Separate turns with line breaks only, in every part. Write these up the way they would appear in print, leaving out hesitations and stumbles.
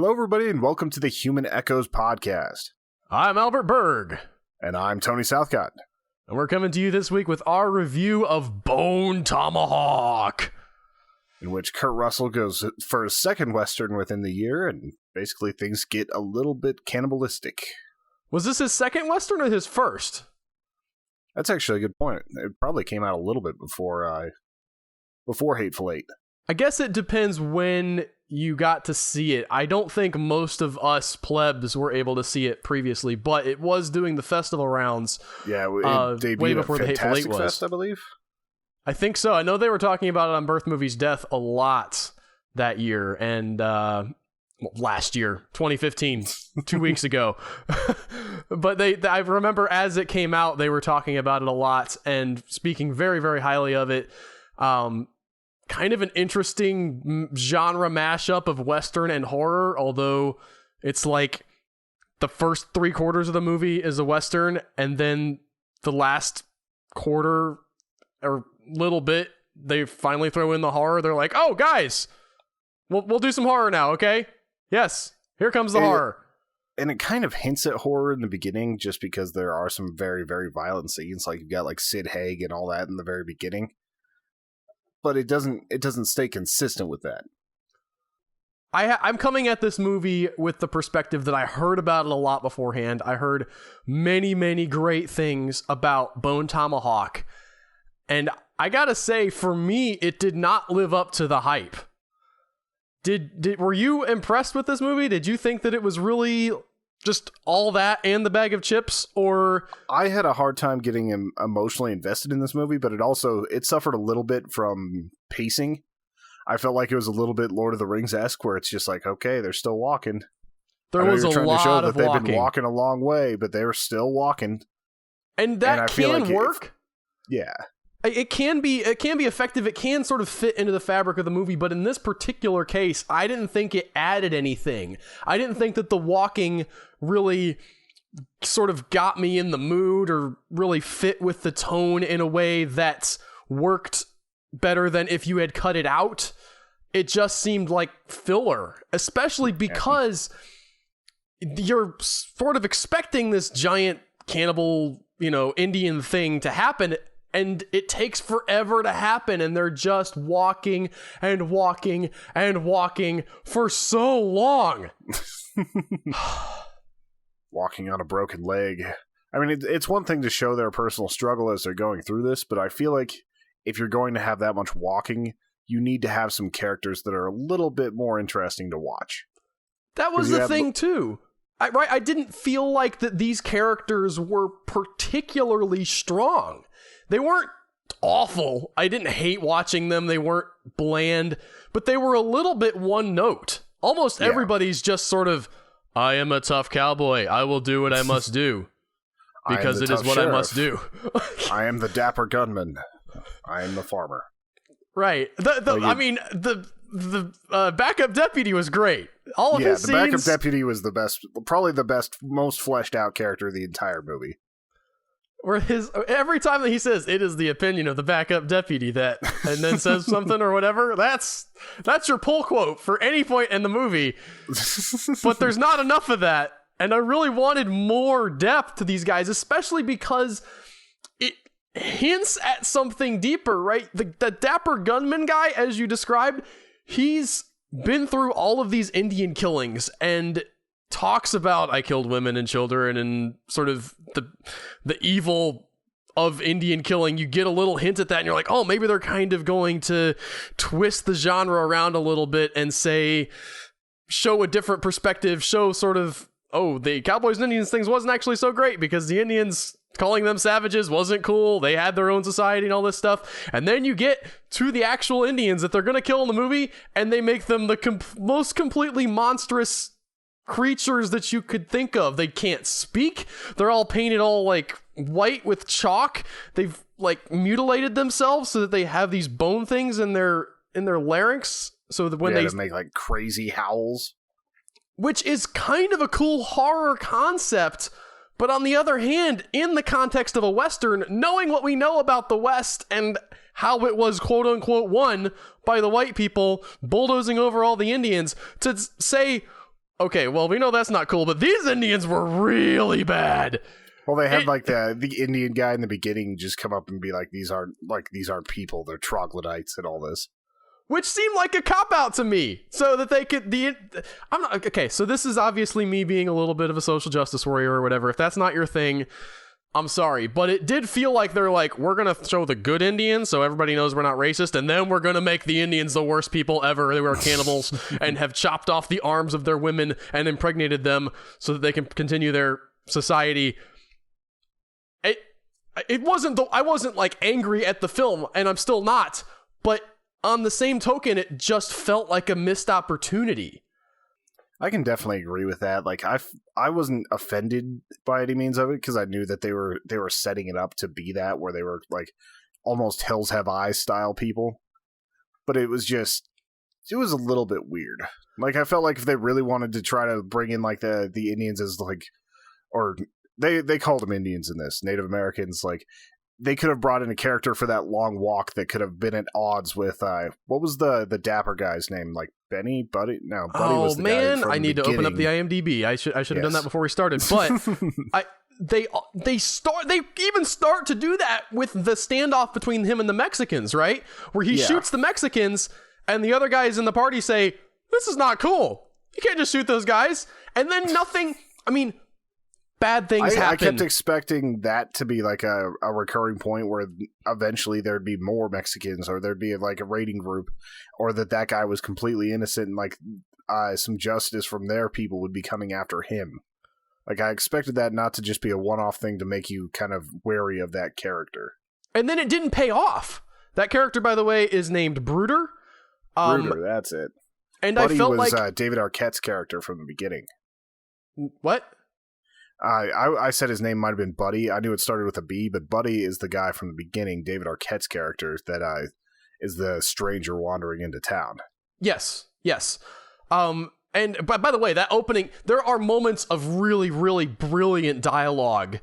Hello, everybody, and welcome to the Human Echoes podcast.
I'm Albert Berg.
And I'm Tony Southcott.
And we're coming to you this week with our review of Bone Tomahawk,
in which Kurt Russell goes for his second Western within the year, and basically things get a little bit cannibalistic.
Was this his second Western or his first?
That's actually a good point. It probably came out a little bit before Hateful Eight.
I guess it depends when you got to see it. I don't think most of us plebs were able to see it previously, but it was doing the festival rounds.
Yeah, it debuted
way before the Hateful Eight was.
Fest, I believe.
I think so. I know they were talking about it on Birth Movies Death a lot that year, and last year, 2015, 2 weeks ago. But I remember as it came out, they were talking about it a lot and speaking very, very highly of it. Kind of an interesting genre mashup of Western and horror, although it's like the first 3/4 of the movie is a Western, and then the last quarter or little bit, they finally throw in the horror. They're like, oh, guys, we'll do some horror now, okay? Yes, here comes the horror.
And it kind of hints at horror in the beginning, just because there are some very, very violent scenes. Like, you've got like Sid Haig and all that in the very beginning. But it doesn't stay consistent with that.
I'm coming at this movie with the perspective that I heard about it a lot beforehand. I heard many, many great things about Bone Tomahawk. And I gotta say, for me, it did not live up to the hype. Were you impressed with this movie? Did you think that it was really just all that and the bag of chips? Or
I had a hard time getting emotionally invested in this movie, but it suffered a little bit from pacing. I felt like it was a little bit Lord of the Rings-esque, where it's just like, okay, they're still walking.
There was a lot of walking.
They've been walking a long way, but they were still walking.
And that can work.
Yeah.
It can be effective. It can sort of fit into the fabric of the movie, but in this particular case, I didn't think it added anything. I didn't think that the walking really sort of got me in the mood or really fit with the tone in a way that worked better than if you had cut it out. It just seemed like filler, especially because you're sort of expecting this giant cannibal, Indian thing to happen. And it takes forever to happen, and they're just walking and walking and walking for so long.
Walking on a broken leg. I mean, it's one thing to show their personal struggle as they're going through this, but I feel like if you're going to have that much walking, you need to have some characters that are a little bit more interesting to watch.
That was the thing, too. I didn't feel like that these characters were particularly strong. They weren't awful. I didn't hate watching them. They weren't bland, but they were a little bit one note. Almost everybody's just sort of, I am a tough cowboy. I will do what I must do because it is what I must do.
I am the dapper gunman. I am the farmer.
Right. The backup deputy was great. All of his scenes.
The backup deputy was the best, probably the best, most fleshed out character of the entire movie.
Or every time that he says it is the opinion of the backup deputy that, and then says something or whatever, that's your pull quote for any point in the movie. But there's not enough of that, and I really wanted more depth to these guys, especially because it hints at something deeper, right? The dapper gunman guy, as you described, he's been through all of these Indian killings and talks about I killed women and children and sort of the evil of Indian killing. You get a little hint at that and you're like, oh, maybe they're kind of going to twist the genre around a little bit and show a different perspective, show sort of, oh, the Cowboys and Indians things wasn't actually so great because the Indians calling them savages wasn't cool. They had their own society and all this stuff. And then you get to the actual Indians that they're going to kill in the movie and they make them the most completely monstrous creatures that you could think of. They can't speak. They're all painted all like white with chalk. They've like mutilated themselves so that they have these bone things in their larynx. So that when they
make like crazy howls,
which is kind of a cool horror concept. But on the other hand, in the context of a Western, knowing what we know about the West and how it was quote unquote won by the white people bulldozing over all the Indians, to say, Okay, well, we know that's not cool, but these Indians were really bad.
Well, they had like the Indian guy in the beginning just come up and be like, these aren't people, they're troglodytes and all this.
Which seemed like a cop-out to me, so that they could... I'm not... Okay, so this is obviously me being a little bit of a social justice warrior or whatever. If that's not your thing, I'm sorry. But it did feel like they're like, we're going to show the good Indians so everybody knows we're not racist, and then we're going to make the Indians the worst people ever. They were cannibals and have chopped off the arms of their women and impregnated them so that they can continue their society. It wasn't... I wasn't, like, angry at the film, and I'm still not, but... On the same token, it just felt like a missed opportunity.
I can definitely agree with that. Like I wasn't offended by any means of it because I knew that they were setting it up to be that, where they were like almost Hills Have Eyes style people. But it was a little bit weird. Like I felt like if they really wanted to try to bring in like the Indians as like, or they called them Indians in this, Native Americans, like. They could have brought in a character for that long walk that could have been at odds with what was the dapper guy's name? Like Benny? Buddy? No, Buddy was the guy from
I need to open up the IMDb. I should have done that before we started. But they even start to do that with the standoff between him and the Mexicans, right? Where he shoots the Mexicans and the other guys in the party say, "This is not cool. You can't just shoot those guys." And then nothing. I mean, bad things happen.
I kept expecting that to be like a recurring point where eventually there'd be more Mexicans, or there'd be like a raiding group, or that guy was completely innocent and like some justice from their people would be coming after him. Like I expected that not to just be a one-off thing to make you kind of wary of that character.
And then it didn't pay off. That character, by the way, is named Bruder.
Bruder, that's it.
And
Buddy
I felt
was
like
David Arquette's character from the beginning.
What?
I said his name might have been Buddy. I knew it started with a B, but Buddy is the guy from the beginning, David Arquette's character, that is the stranger wandering into town. Yes.
And by the way, that opening, there are moments of really, really brilliant dialogue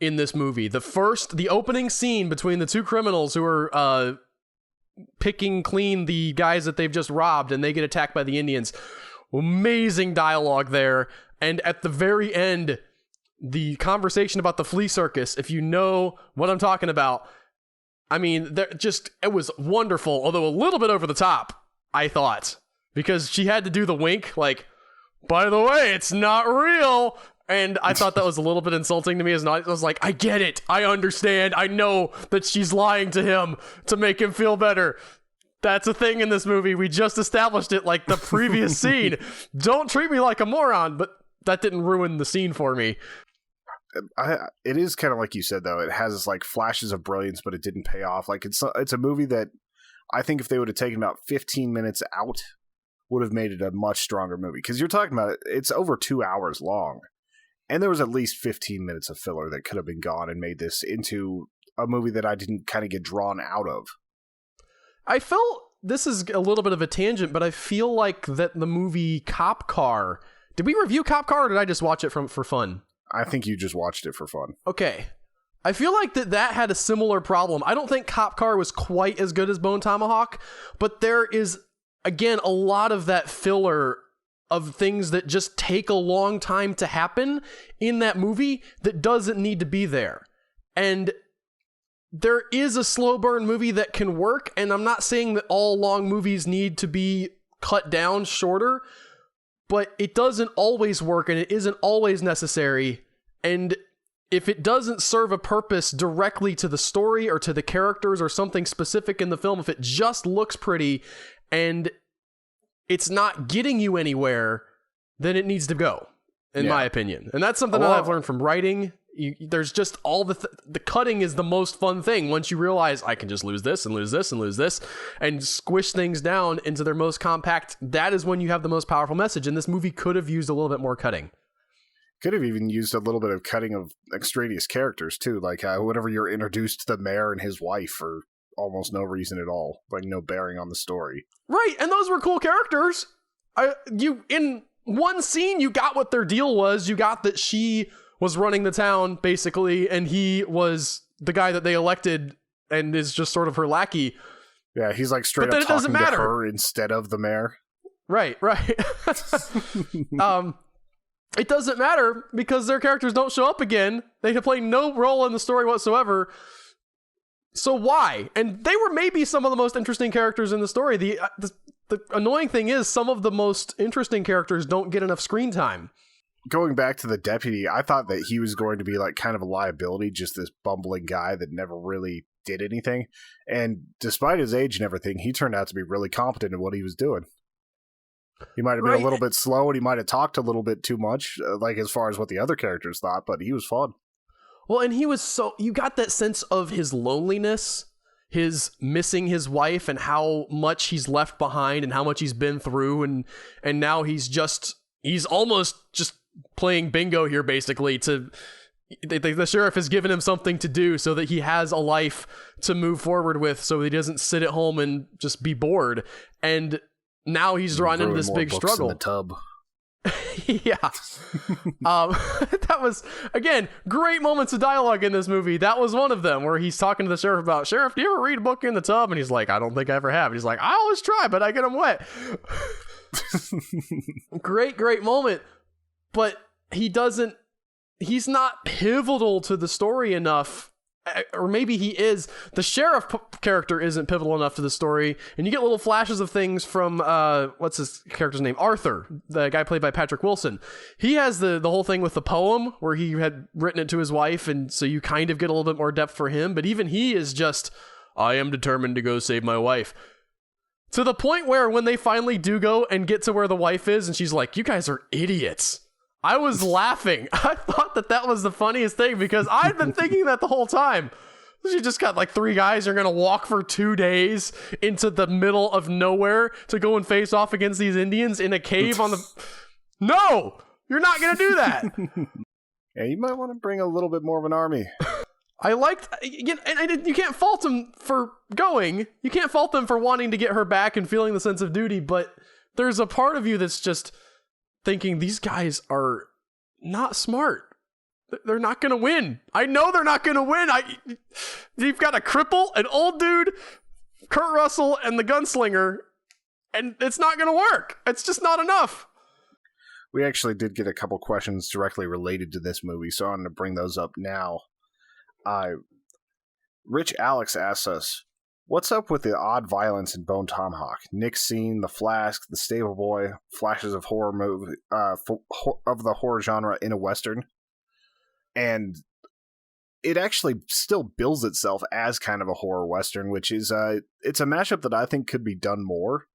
in this movie. The opening scene between the two criminals who are picking clean the guys that they've just robbed, and they get attacked by the Indians. Amazing dialogue there. And at the very end, the conversation about the flea circus, if you know what I'm talking about, I mean, it was wonderful, although a little bit over the top, I thought, because she had to do the wink, like, by the way, it's not real. And I thought that was a little bit insulting to me. I was like, I get it. I understand. I know that she's lying to him to make him feel better. That's a thing in this movie. We just established it like the previous scene. Don't treat me like a moron, but that didn't ruin the scene for me.
It is kind of like you said, though. It has like flashes of brilliance, but it didn't pay off. Like it's a movie that I think if they would have taken about 15 minutes out, would have made it a much stronger movie. Because you're talking about it's over 2 hours long, and there was at least 15 minutes of filler that could have been gone and made this into a movie that I didn't kind of get drawn out of.
I felt, this is a little bit of a tangent, but I feel like that the movie Cop Car. Did we review Cop Car, or did I just watch it for fun?
I think you just watched it for fun.
Okay. I feel like that had a similar problem. I don't think Cop Car was quite as good as Bone Tomahawk, but there is, again, a lot of that filler of things that just take a long time to happen in that movie that doesn't need to be there. And there is a slow burn movie that can work, and I'm not saying that all long movies need to be cut down shorter, but it doesn't always work, and it isn't always necessary. And if it doesn't serve a purpose directly to the story or to the characters or something specific in the film, if it just looks pretty and it's not getting you anywhere, then it needs to go, in my opinion. And that's something that I've learned from writing. There's just all the cutting is the most fun thing. Once you realize I can just lose this and lose this and lose this and squish things down into their most compact, that is when you have the most powerful message. And this movie could have used a little bit more cutting.
Could have even used a little bit of cutting of extraneous characters too. Like whenever you're introduced to the mayor and his wife for almost no reason at all, like no bearing on the story.
Right. And those were cool characters. In one scene, you got what their deal was. You got that she was running the town, basically, and he was the guy that they elected and is just sort of her lackey.
Yeah, he's like straight up talking to her instead of the mayor.
Right. It doesn't matter because their characters don't show up again. They play no role in the story whatsoever. So why? And they were maybe some of the most interesting characters in the story. The annoying thing is some of the most interesting characters don't get enough screen time.
Going back to the deputy, I thought that he was going to be like kind of a liability, just this bumbling guy that never really did anything. And despite his age and everything, he turned out to be really competent in what he was doing. He might have been a little bit slow and he might have talked a little bit too much, like as far as what the other characters thought, but he was fun.
Well, and he was you got that sense of his loneliness, his missing his wife and how much he's left behind and how much he's been through. And now he's almost just playing bingo here, basically. The sheriff has given him something to do so that he has a life to move forward with so he doesn't sit at home and just be bored. And now he's drawn into this big struggle.
In the tub.
Yeah. That was, again, great moments of dialogue in this movie. That was one of them where he's talking to the sheriff about, Sheriff, do you ever read a book in the tub? And he's like, I don't think I ever have. And he's like, I always try, but I get them wet. Great moment. But he's not pivotal to the story enough. Or maybe he is. The sheriff character isn't pivotal enough to the story, and you get little flashes of things from what's his character's name, Arthur, the guy played by Patrick Wilson. He has the whole thing with the poem where he had written it to his wife, and so you kind of get a little bit more depth for him. But even he is just, I am determined to go save my wife. To the point where when they finally do go and get to where the wife is, and she's like, you guys are idiots. I was laughing. I thought that was the funniest thing because I'd been thinking that the whole time. You just got like 3 guys who are going to walk for 2 days into the middle of nowhere to go and face off against these Indians in a cave on the... No! You're not going to do that!
Yeah, you might want to bring a little bit more of an army.
I liked... And you can't fault them for going. You can't fault them for wanting to get her back and feeling the sense of duty, but there's a part of you that's just... thinking these guys are not smart. They're not going to win. I know they're not going to win. You've got a cripple, an old dude, Kurt Russell, and the gunslinger, and it's not going to work. It's just not enough.
We actually did get a couple questions directly related to this movie, so I'm going to bring those up now. Rich Alex asks us, what's up with the odd violence in Bone Tomahawk? Nick's scene, the flask, the stable boy, flashes of horror movie of the horror genre in a western, and it actually still bills itself as kind of a horror western, which is it's a mashup that I think could be done more.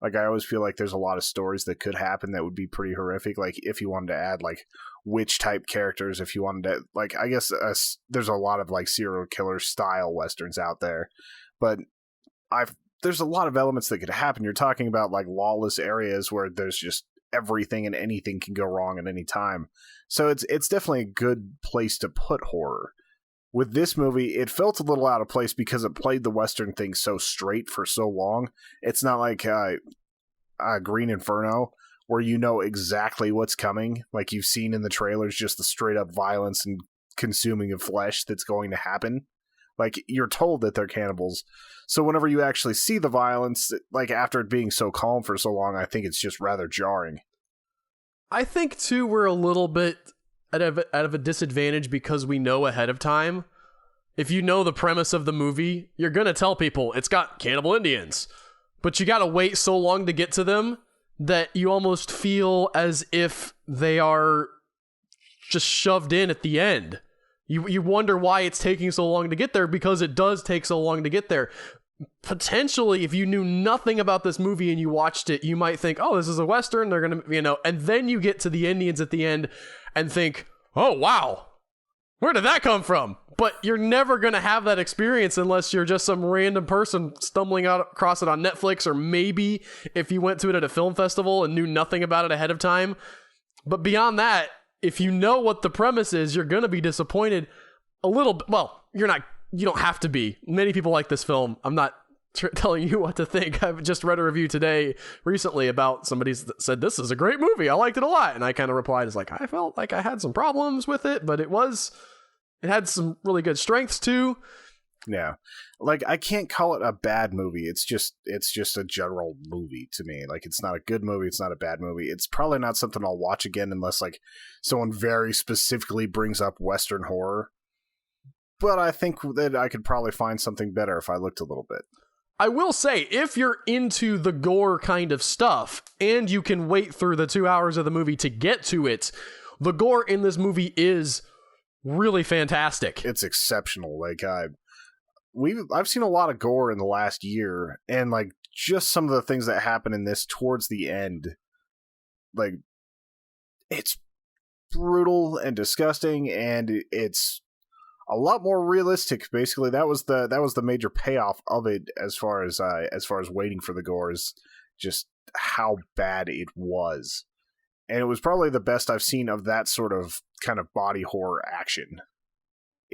Like I always feel like there's a lot of stories that could happen that would be pretty horrific. Like if you wanted to add like witch type characters, if you wanted to like I guess there's a lot of like serial killer style westerns out there. But there's a lot of elements that could happen. You're talking about like lawless areas where there's just everything and anything can go wrong at any time. So it's definitely a good place to put horror. With this movie, it felt a little out of place because it played the Western thing so straight for so long. It's not like Green Inferno, where you know exactly what's coming. Like you've seen in the trailers, just the straight up violence and consuming of flesh that's going to happen. Like, you're told that they're cannibals. So whenever you actually see the violence, like, after it being so calm for so long, I think it's just rather jarring.
I think, too, we're a little bit out of a disadvantage because we know ahead of time. If you know the premise of the movie, you're going to tell people it's got cannibal Indians. But you got to wait so long to get to them that you almost feel as if they are just shoved in at the end. You wonder why it's taking so long to get there, because it does take so long to get there. Potentially, if you knew nothing about this movie and you watched it, you might think, oh, this is a Western, they're going to, and then you get to the Indians at the end and think, oh, wow, where did that come from? But you're never going to have that experience unless you're just some random person stumbling across it on Netflix, or maybe if you went to it at a film festival and knew nothing about it ahead of time. But beyond that, if you know what the premise is, you're going to be disappointed a little bit. Well, you don't have to be. Many people like this film. I'm not telling you what to think. I've just read a review today recently about somebody that said, this is a great movie. I liked it a lot. And I kind of replied as like, I felt like I had some problems with it, but it had some really good strengths too.
Yeah. Like, I can't call it a bad movie. It's just a general movie to me. Like, it's not a good movie. It's not a bad movie. It's probably not something I'll watch again unless, like, someone very specifically brings up Western horror. But I think that I could probably find something better if I looked a little bit.
I will say, if you're into the gore kind of stuff, and you can wait through the 2 hours of the movie to get to it, the gore in this movie is really fantastic.
It's exceptional. Like, I've seen a lot of gore in the last year, and like just some of the things that happen in this towards the end, like it's brutal and disgusting, and it's a lot more realistic. Basically, that was the major payoff of it as far as waiting for the gore, is just how bad it was. And it was probably the best I've seen of that sort of kind of body horror action.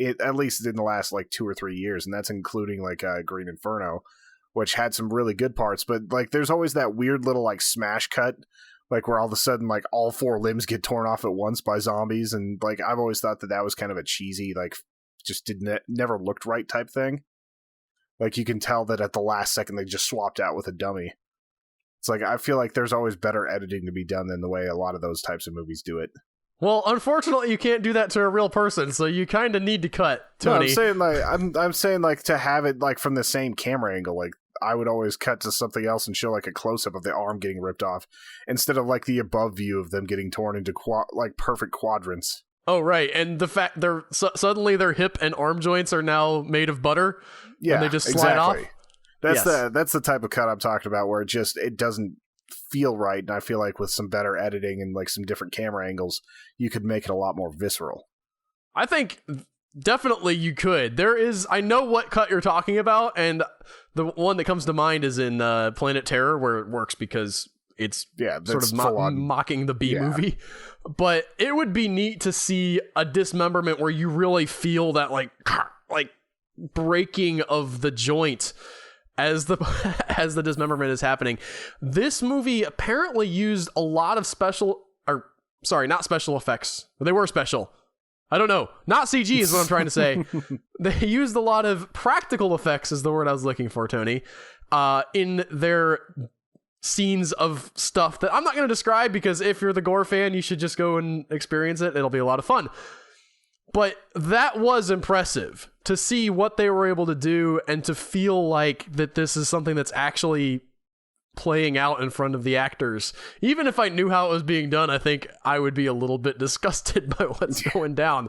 At least in the last like 2 or 3 years, and that's including like Green Inferno, which had some really good parts, but like there's always that weird little like smash cut, like where all of a sudden like all 4 limbs get torn off at once by zombies, and like I've always thought that was kind of a cheesy, like just never looked right type thing. Like you can tell that at the last second they just swapped out with a dummy. It's like I feel like there's always better editing to be done than the way a lot of those types of movies do it.
Well, unfortunately, you can't do that to a real person, so you kind of need to cut, Tony.
No, I'm saying like to have it like from the same camera angle. Like I would always cut to something else and show like a close up of the arm getting ripped off instead of like the above view of them getting torn into like perfect quadrants.
Oh, right, and the fact suddenly their hip and arm joints are now made of butter.
Yeah,
and they just slide off.
That's the type of cut I'm talking about, where it doesn't feel right, and I feel like with some better editing and like some different camera angles, you could make it a lot more visceral.
I think definitely you could. I know what cut you're talking about, and the one that comes to mind is in Planet Terror, where it works because it's sort of mocking the B movie. But it would be neat to see a dismemberment where you really feel that like breaking of the joint as the dismemberment is happening. This movie apparently used a lot of not special effects. They were special. I don't know. Not CG is what I'm trying to say. They used a lot of practical effects is the word I was looking for, Tony, in their scenes of stuff that I'm not going to describe, because if you're the gore fan, you should just go and experience it. It'll be a lot of fun. But that was impressive to see what they were able to do, and to feel like that this is something that's actually playing out in front of the actors. Even if I knew how it was being done, I think I would be a little bit disgusted by what's going down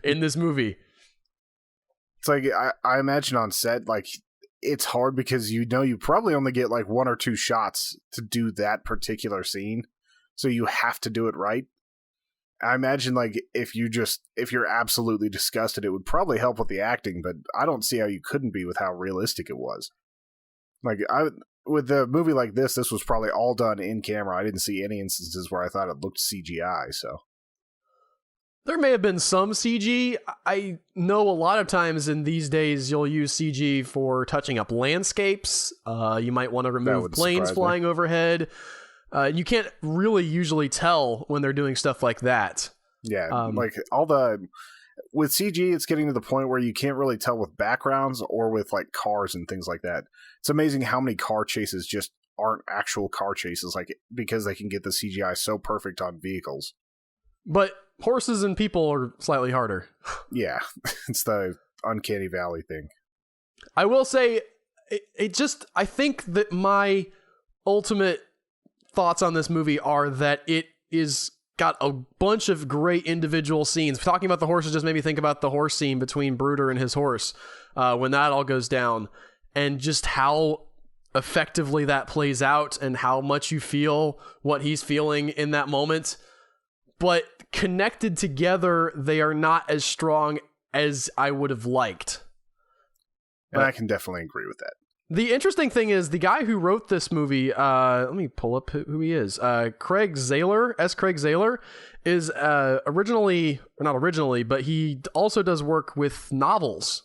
in this movie.
It's like, I imagine on set, like, it's hard because you probably only get like 1 or 2 shots to do that particular scene. So you have to do it right. I imagine like if you're absolutely disgusted, it would probably help with the acting, but I don't see how you couldn't be with how realistic it was. Like with a movie like this was probably all done in camera. I didn't see any instances where I thought it looked CGI, so.
There may have been some CG. I know a lot of times in these days you'll use CG for touching up landscapes. You might want to remove planes flying overhead. You can't really usually tell when they're doing stuff like that.
Yeah, like with CG, it's getting to the point where you can't really tell with backgrounds or with like cars and things like that. It's amazing how many car chases just aren't actual car chases, like because they can get the CGI so perfect on vehicles. But
horses and people are slightly harder.
Yeah, it's the uncanny valley thing.
I will say, I think that my ultimate thoughts on this movie are that it is got a bunch of great individual scenes. Talking about the horses just made me think about the horse scene between Bruder and his horse, when that all goes down, and just how effectively that plays out and how much you feel what he's feeling in that moment. But connected together, they are not as strong as I would have liked.
And I can definitely agree with that.
The interesting thing is the guy who wrote this movie, let me pull up who he is. Craig Zahler is not originally, but he also does work with novels.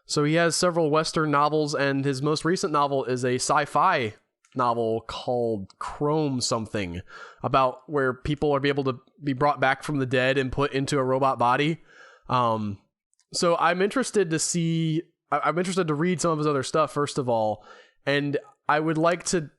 So he has several Western novels, and his most recent novel is a sci-fi novel called Chrome something, about where people are able to be brought back from the dead and put into a robot body. So I'm interested to see. I'm interested to read some of his other stuff, first of all. And I would like to,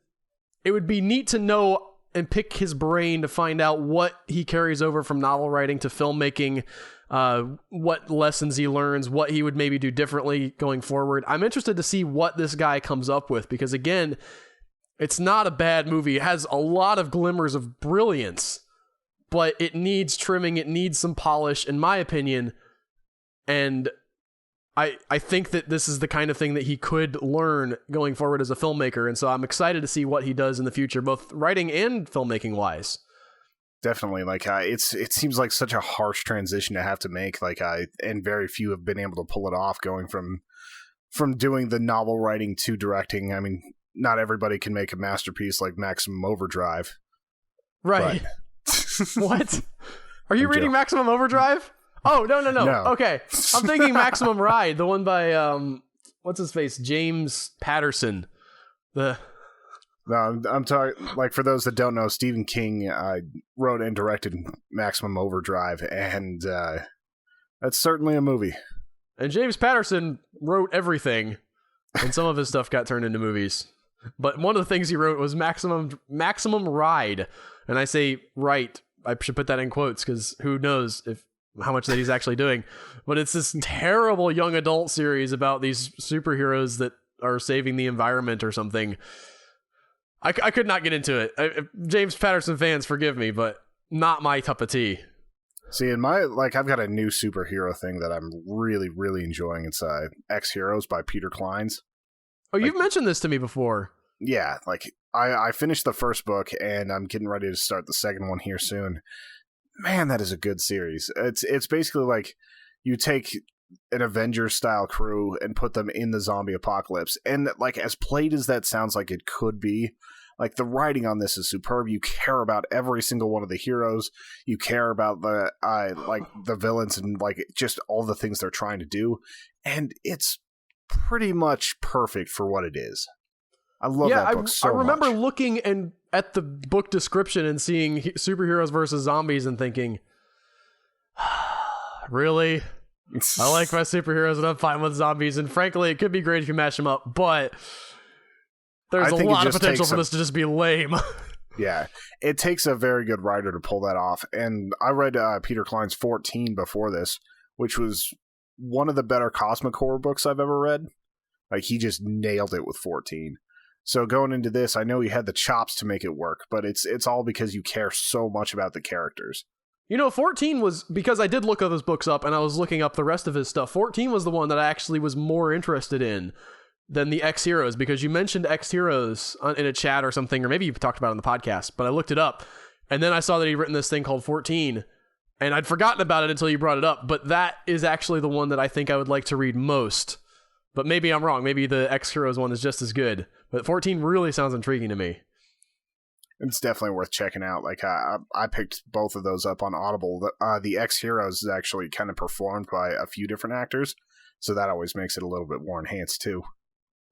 it would be neat to know and pick his brain to find out what he carries over from novel writing to filmmaking, what lessons he learns, what he would maybe do differently going forward. I'm interested to see what this guy comes up with, because again, it's not a bad movie. It has a lot of glimmers of brilliance, but it needs trimming. It needs some polish, in my opinion. And I think that this is the kind of thing that he could learn going forward as a filmmaker. And so I'm excited to see what he does in the future, both writing and filmmaking wise.
Definitely. Like, it seems like such a harsh transition to have to make. Like, and very few have been able to pull it off, going from doing the novel writing to directing. I mean, not everybody can make a masterpiece like Maximum Overdrive.
Right. What? Are you reading Maximum Overdrive? Oh, no. Okay. I'm thinking Maximum Ride, the one by, what's his face? James Patterson.
No, I'm talking, like, for those that don't know, Stephen King wrote and directed Maximum Overdrive, and that's certainly a movie.
And James Patterson wrote everything, and some of his stuff got turned into movies. But one of the things he wrote was Maximum Ride. And I say right. I should put that in quotes, because who knows how much that he's actually doing. But it's this terrible young adult series about these superheroes that are saving the environment or something. I could not get into it. James Patterson fans, forgive me, but not my cup of tea.
See, I've got a new superhero thing that I'm really, really enjoying. It's X-Heroes by Peter Clines.
Oh, you've mentioned this to me before.
Yeah, like, I finished the first book, and I'm getting ready to start the second one here soon. Man, that is a good series. It's basically like you take an Avengers-style crew and put them in the zombie apocalypse. And, like, as played as that sounds like it could be, like, the writing on this is superb. You care about every single one of the heroes. You care about the villains and, like, just all the things they're trying to do. And it's pretty much perfect for what it is. I love that book so much. I remember
looking at the book description and seeing superheroes versus zombies and thinking, really? I like my superheroes and I'm fine with zombies. And frankly, it could be great if you mash them up, but there's a lot of potential for this to just be lame.
Yeah, it takes a very good writer to pull that off. And I read Peter Cline's 14 before this, which was one of the better cosmic horror books I've ever read. Like, he just nailed it with 14. So going into this, I know he had the chops to make it work, but it's all because you care so much about the characters.
14 was, because I did look those books up and I was looking up the rest of his stuff. 14 was the one that I actually was more interested in than the X-Heroes, because you mentioned X-Heroes in a chat or something, or maybe you talked about it on the podcast, but I looked it up and then I saw that he'd written this thing called 14 and I'd forgotten about it until you brought it up. But that is actually the one that I think I would like to read most. But maybe I'm wrong. Maybe the X-Heroes one is just as good. But 14 really sounds intriguing to me.
It's definitely worth checking out. Like, I picked both of those up on Audible. The X-Heroes is actually kind of performed by a few different actors, so that always makes it a little bit more enhanced, too.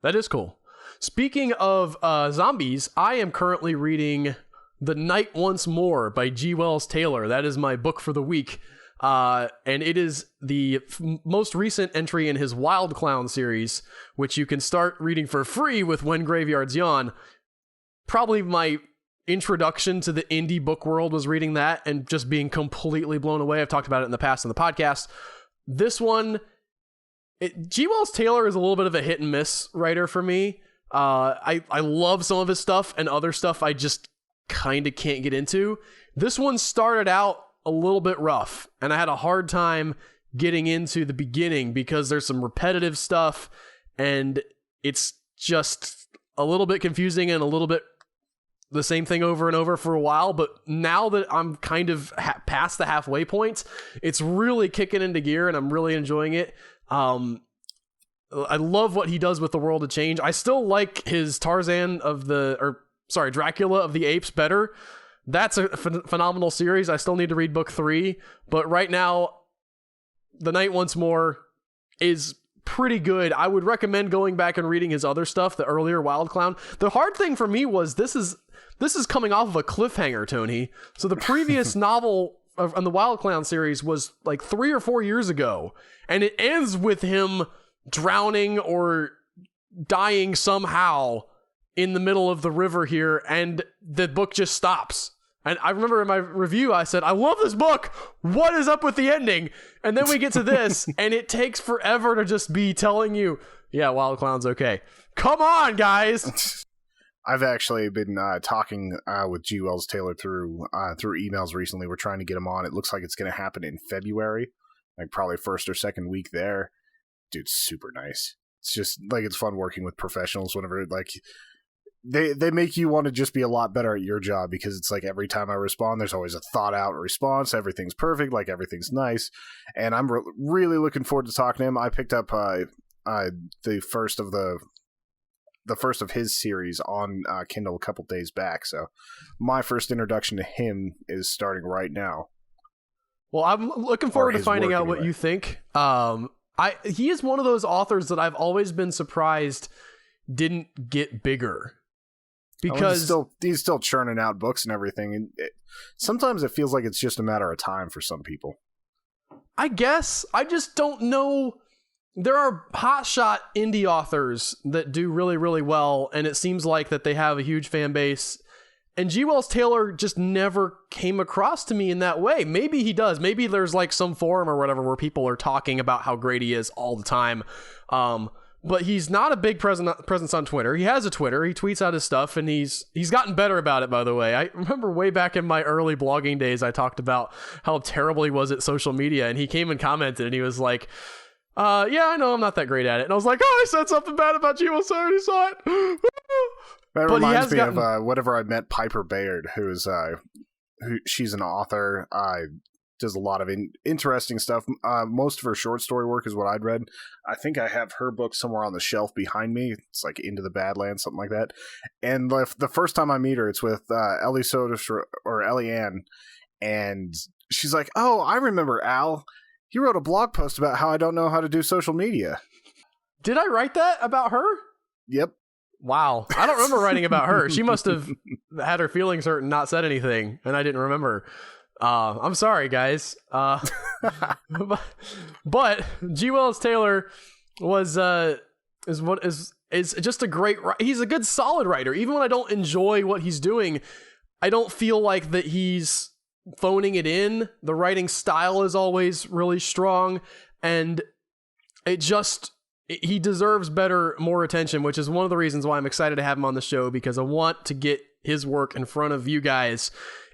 That is cool. Speaking of zombies, I am currently reading The Night Once More by G. Wells Taylor. That is my book for the week. And it is the most recent entry in his Wild Clown series, which you can start reading for free with When Graveyards Yawn. Probably my introduction to the indie book world was reading that and just being completely blown away. I've talked about it in the past on the podcast. This one, G. Wells Taylor is a little bit of a hit and miss writer for me. I love some of his stuff, and other stuff I just kind of can't get into. This one started out a little bit rough, and I had a hard time getting into the beginning because there's some repetitive stuff and it's just a little bit confusing and a little bit the same thing over and over for a while. But now that I'm kind of past the halfway point, it's really kicking into gear and I'm really enjoying it. I love what he does with the World of Change. I still like his Dracula of the Apes better. That's a phenomenal series. I still need to read book 3, but right now, The Night Once More is pretty good. I would recommend going back and reading his other stuff, the earlier Wild Clown. The hard thing for me was this is coming off of a cliffhanger, Tony. So the previous novel on the Wild Clown series was like 3 or 4 years ago, and it ends with him drowning or dying somehow in the middle of the river here, and the book just stops. And I remember in my review, I said, I love this book. What is up with the ending? And then we get to this, and it takes forever to just be telling you, yeah, Wild Clown's okay. Come on, guys.
I've actually been talking with G. Wells Taylor through emails recently. We're trying to get him on. It looks like it's going to happen in February, like probably first or second week there. Dude's super nice. It's just like it's fun working with professionals whenever like they make you want to just be a lot better at your job, because it's like every time I respond, there's always a thought out response. Everything's perfect, like everything's nice, and I'm really looking forward to talking to him. I picked up the first of his series on Kindle a couple days back, so my first introduction to him is starting right now.
Well, I'm looking forward to finding out what you think. He is one of those authors that I've always been surprised didn't get bigger, because
he's still churning out books and everything, and sometimes it feels like it's just a matter of time for some people.
I guess I just don't know. There are hotshot indie authors that do really, really well, and it seems like that they have a huge fan base. And G. Wells Taylor just never came across to me in that way. Maybe he does. Maybe there's like some forum or whatever where people are talking about how great he is all the time. But he's not a big presence on Twitter. He has a Twitter. He tweets out his stuff, and he's gotten better about it, by the way. I remember way back in my early blogging days, I talked about how terrible he was at social media, and he came and commented, and he was like, yeah, I know I'm not that great at it. And I was like, I said something bad about you. I already saw it.
That reminds me of whenever I met Piper Bayard, she's an author, does a lot of interesting stuff. Most of her short story work is what I'd read. I think I have her book somewhere on the shelf behind me. It's like Into the Badlands, something like that. And the first time I meet her, it's with Ellie Sodas or Ellie Ann, and she's like, "Oh, I remember Al. You wrote a blog post about how I don't know how to do social media."
Did I write that about her?
Yep.
Wow. I don't remember writing about her. She must have had her feelings hurt and not said anything, and I didn't remember. I'm sorry, guys. But G. Wells Taylor is just a great. He's a good, solid writer. Even when I don't enjoy what he's doing, I don't feel like that he's phoning it in. The writing style is always really strong, and he deserves more attention, which is one of the reasons why I'm excited to have him on the show, because I want to get his work in front of you guys.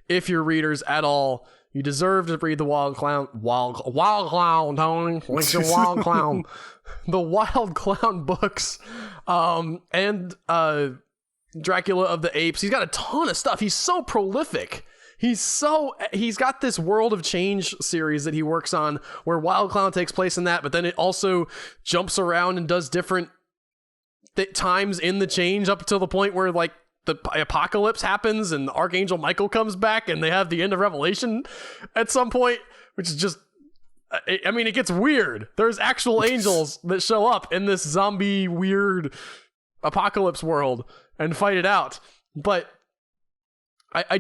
If you're readers at all, you deserve to read the Wild Clown, Tony. Like the Wild Clown. The Wild Clown books. And Dracula of the Apes. He's got a ton of stuff. He's so prolific. He's got this World of Change series that he works on, where Wild Clown takes place in that, but then it also jumps around and does different times in the change up until the point where like the apocalypse happens and Archangel Michael comes back and they have the end of Revelation at some point, which is just, I mean, it gets weird. There's actual angels that show up in this zombie weird apocalypse world and fight it out. But I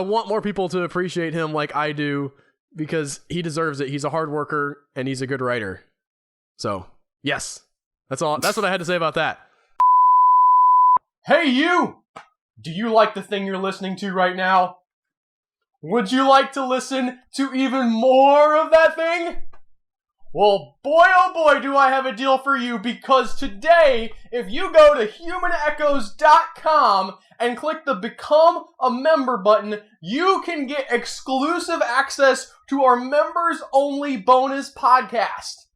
want more people to appreciate him like I do, because he deserves it. He's a hard worker and he's a good writer. So yes, that's all. That's what I had to say about that. Hey, you! Do you like the thing you're listening to right now? Would you like to listen to even more of that thing? Well, boy, oh boy, do I have a deal for you, because today, if you go to humanechoes.com and click the Become a Member button, you can get exclusive access to our members-only bonus podcast.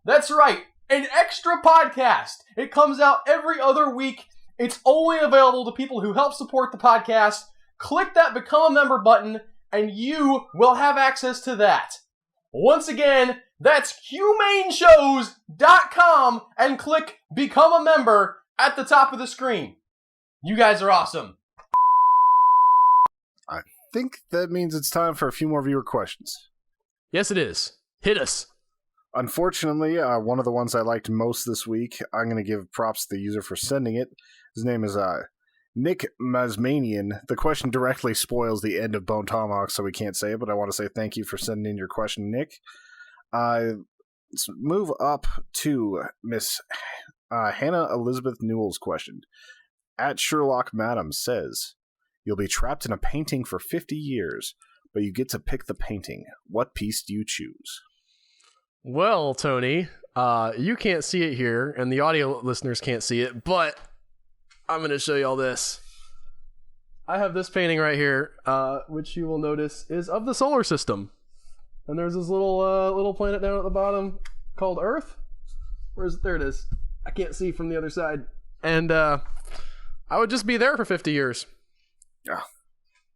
That's right, an extra podcast. It comes out every other week. It's only available to people who help support the podcast. Click that Become a Member button, and you will have access to that. Once again, that's humaneshows.com and click Become a Member at the top of the screen. You guys are awesome.
I think that means it's time for a few more viewer questions.
Yes, it is. Hit us.
Unfortunately, one of the ones I liked most this week, I'm going to give props to the user for sending it. His name is Nick Masmanian. The question directly spoils the end of Bone Tomahawk, so we can't say it, but I want to say thank you for sending in your question, Nick. let's move up to Miss Hannah Elizabeth Newell's question. At Sherlock Madam says, you'll be trapped in a painting for 50 years, but you get to pick the painting. What piece do you choose?
Well, Tony, you can't see it here, and the audio listeners can't see it, but I'm going to show you all this. I have this painting right here, which you will notice is of the solar system. And there's this little planet down at the bottom called Earth. There it is. I can't see from the other side. And I would just be there for 50 years.
Oh,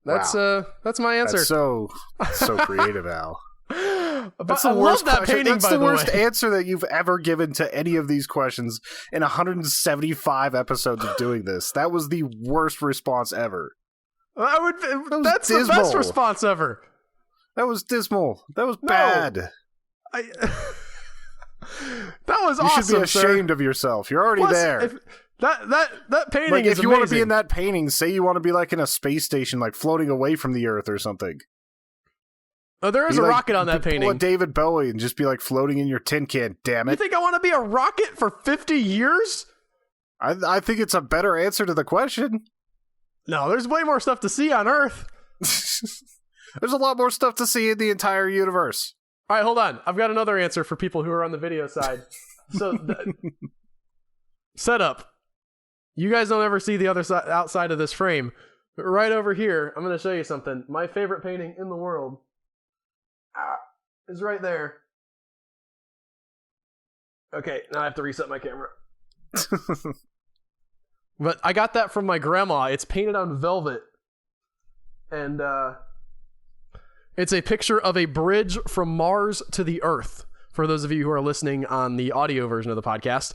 that's my answer.
That's so creative, Al.
But I love that painting,
That's
by the
the worst
way.
answer that you've ever given to any of these questions in 175 episodes of doing this. That was the worst response ever.
That's
dismal.
the best response ever.
That was dismal. That was bad.
That was
you
awesome.
should be ashamed of yourself. You're already there.
That painting
like,
is
if you
amazing.
want to be in that painting, say you want to be like in a space station, like floating away from the Earth or something.
Oh, there is a rocket on that painting.
Pull a David Bowie and just be like floating in your tin can. Damn it!
You think I want to be a rocket for 50 years?
I think it's a better answer to the question.
No, there's way more stuff to see on Earth.
There's a lot more stuff to see in the entire universe.
All right, hold on. I've got another answer for people who are on the video side. So, setup. You guys don't ever see the other side outside of this frame. But right over here, I'm going to show you something. My favorite painting in the world is right there. Okay, now I have to reset my camera. But I got that from my grandma. It's painted on velvet. And it's a picture of a bridge from Mars to the Earth. For those of you who are listening on the audio version of the podcast,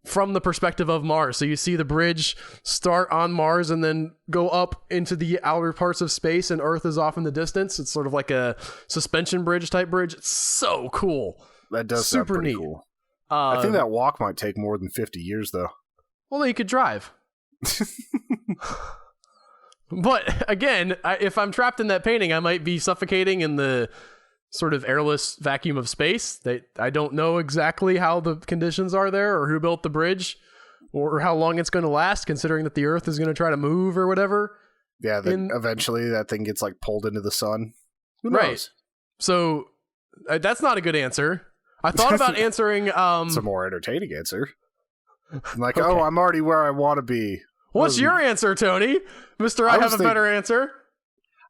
from the perspective of Mars. So you see the bridge start on Mars and then go up into the outer parts of space, and Earth is off in the distance. It's sort of like a suspension bridge type bridge. It's so cool.
That does
super
sound pretty
neat.
Cool. I think that walk might take more than 50 years, though.
Well, you could drive. But again, if I'm trapped in that painting, I might be suffocating in the sort of airless vacuum of space. I don't know exactly how the conditions are there, or who built the bridge, or how long it's going to last, considering that the Earth is going to try to move or whatever.
Yeah, then eventually that thing gets like pulled into the sun. Who knows?
Right. So that's not a good answer. I thought about answering...
It's a more entertaining answer. I'm like,
Okay.
oh, I'm already where I want to be.
What's your answer, Tony? Mr. I have a better answer.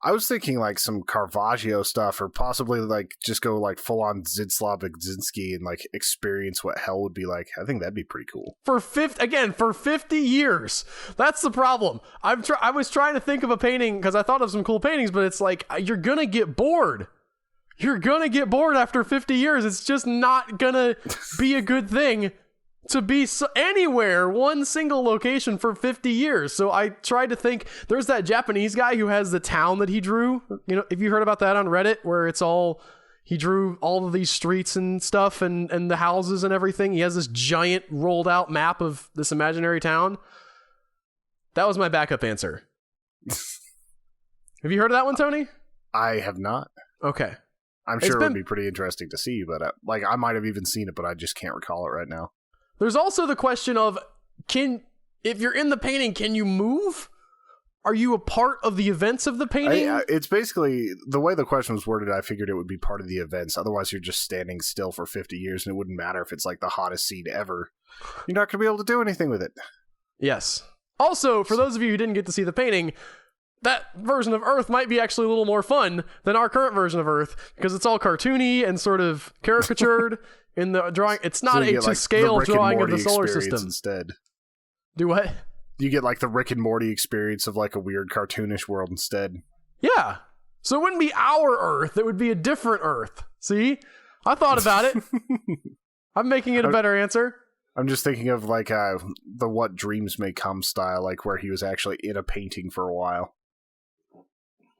I was thinking like some Caravaggio stuff, or possibly like just go like full on Zdzislaw Bezinski and like experience what hell would be like. I think that'd be pretty cool.
For 50 years. That's the problem. I was trying to think of a painting because I thought of some cool paintings, but it's like, you're going to get bored. You're going to get bored after 50 years. It's just not going to be a good thing to be anywhere, one single location for 50 years. So I tried to think, there's that Japanese guy who has the town that he drew. You know, if you heard about that on Reddit, where it's all, he drew all of these streets and stuff and the houses and everything. He has this giant rolled out map of this imaginary town. That was my backup answer. Have you heard of that one, Tony?
I have not.
Okay.
I'm sure it would be pretty interesting to see, but like I might have even seen it, but I just can't recall it right now.
There's also the question of, if you're in the painting, can you move? Are you a part of the events of the painting?
It's basically, the way the question was worded, I figured it would be part of the events. Otherwise, you're just standing still for 50 years, and it wouldn't matter if it's like the hottest scene ever. You're not going to be able to do anything with it.
Yes. Also, for those of you who didn't get to see the painting, that version of Earth might be actually a little more fun than our current version of Earth, because it's all cartoony and sort of caricatured in the drawing. It's not a to-scale drawing of the solar system.
Instead.
Do what?
You get like the Rick and Morty experience of like a weird cartoonish world instead.
Yeah. So it wouldn't be our Earth. It would be a different Earth. See? I thought about it. I'm making it a better answer.
I'm just thinking of like the What Dreams May Come style, like where he was actually in a painting for a while.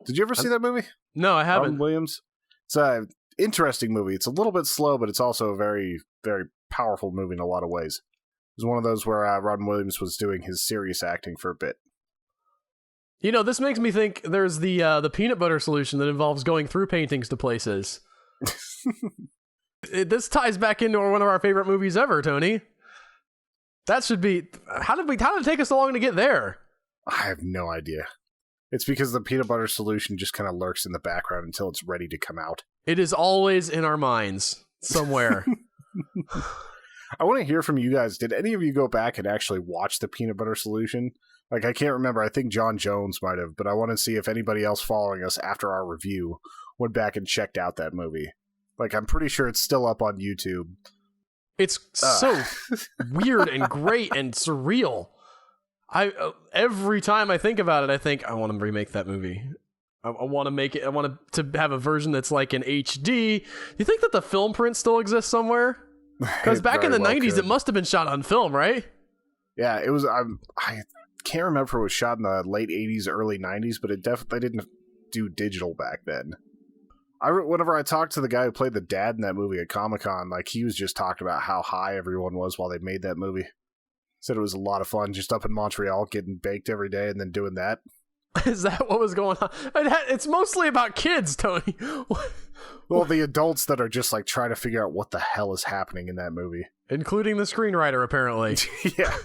Did you ever see that movie?
No, I haven't.
Robin Williams. It's an interesting movie. It's a little bit slow, but it's also a very, very powerful movie in a lot of ways. It was one of those where Robin Williams was doing his serious acting for a bit.
You know, this makes me think there's the peanut butter solution that involves going through paintings to places. this ties back into one of our favorite movies ever, Tony. That should be. How did it take us so long to get there?
I have no idea. It's because the peanut butter solution just kind of lurks in the background until it's ready to come out.
It is always in our minds somewhere.
I want to hear from you guys. Did any of you go back and actually watch the peanut butter solution? Like, I can't remember. I think John Jones might have, but I want to see if anybody else following us after our review went back and checked out that movie. Like, I'm pretty sure it's still up on YouTube.
It's so weird and great and surreal. Every time I think about it, I think I want to remake that movie. I want to make it. I want to have a version that's like in HD. Do you think that the film print still exists somewhere? Because back in the 90s, it must have been shot on film, right?
Yeah, it was. I can't remember if it was shot in the late 80s, early 90s, but it definitely didn't do digital back then. Whenever I talked to the guy who played the dad in that movie at Comic-Con, like, he was just talking about how high everyone was while they made that movie. Said it was a lot of fun just up in Montreal getting baked every day and then doing that.
Is that what was going on? It's mostly about kids, Tony.
Well, the adults that are just like trying to figure out what the hell is happening in that movie.
Including the screenwriter, apparently.
Yeah.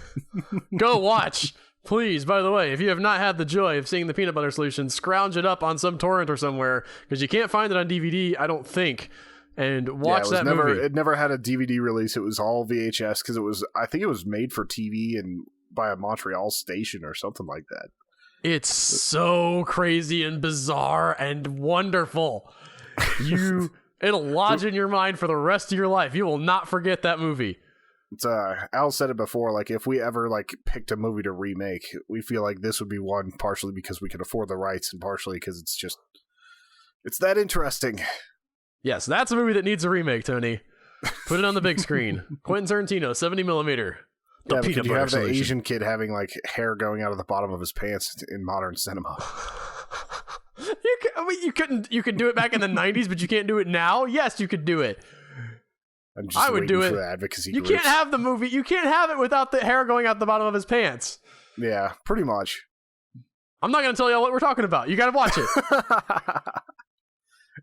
Go watch. Please, by the way, if you have not had the joy of seeing the peanut butter solution, scrounge it up on some torrent or somewhere, because you can't find it on DVD, I don't think. And watch that movie.
It never had a DVD release. It was all VHS because I think it was made for TV and by a Montreal station or something like that.
It's so crazy and bizarre and wonderful. It'll lodge in your mind for the rest of your life. You will not forget that movie.
Al said it before, like, if we ever like picked a movie to remake, we feel like this would be one, partially because we could afford the rights and partially because it's that interesting.
Yes, that's a movie that needs a remake, Tony. Put it on the big screen. Quentin Tarantino, 70mm.
Yeah, because you have the Asian kid having like hair going out of the bottom of his pants in modern cinema.
You could do it back in the 90s, but you can't do it now? Yes, you could do it.
I would do it for the advocacy groups.
Can't have the movie. You can't have it without the hair going out the bottom of his pants.
Yeah, pretty much.
I'm not going to tell you what we're talking about. You got to watch it.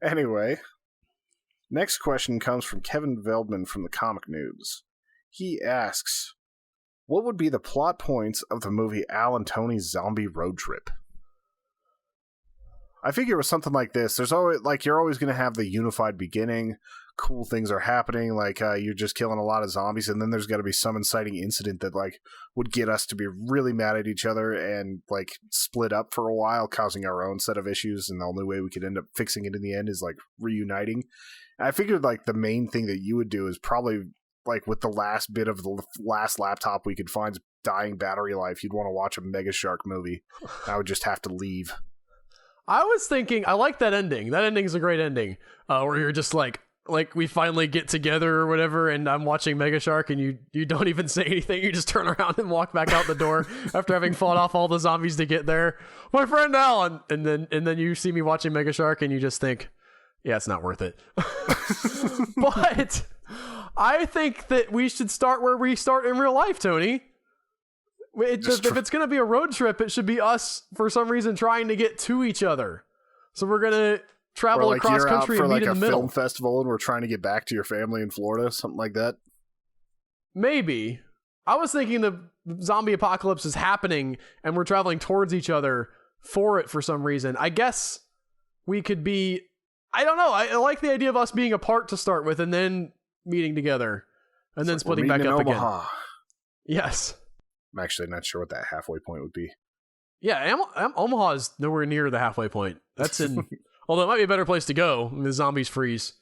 Anyway, next question comes from Kevin Veldman from the Comic Noobs. He asks, what would be the plot points of the movie Al and Tony's Zombie Road Trip? I figure it was something like this. There's always, like, you're always going to have the unified beginning. Cool things are happening, like you're just killing a lot of zombies, and then there's got to be some inciting incident that like would get us to be really mad at each other and like split up for a while, causing our own set of issues, and the only way we could end up fixing it in the end is like reuniting. And I figured like the main thing that you would do is probably like with the last bit of the last laptop we could find's dying battery life, you'd want to watch a Mega Shark movie. I would just have to leave.
I was thinking, I like that ending. That ending is a great ending, where you're just like we finally get together or whatever, and I'm watching Mega Shark, and you don't even say anything. You just turn around and walk back out the door after having fought off all the zombies to get there. My friend Alan, and then you see me watching Mega Shark, and you just think, yeah, it's not worth it. But I think that we should start where we start in real life, Tony. If it's going to be a road trip, it should be us, for some reason, trying to get to each other. So we're going to travel across country and meet in the middle.
Film festival, and we're trying to get back to your family in Florida, something like that.
Maybe. I was thinking the zombie apocalypse is happening, and we're traveling towards each other for it for some reason. I guess we could be... I don't know. I like the idea of us being apart to start with, and then meeting together, and then splitting back up again. Yes.
I'm actually not sure what that halfway point would be.
Yeah, Omaha is nowhere near the halfway point. That's in... Although it might be a better place to go. I mean, the zombies freeze,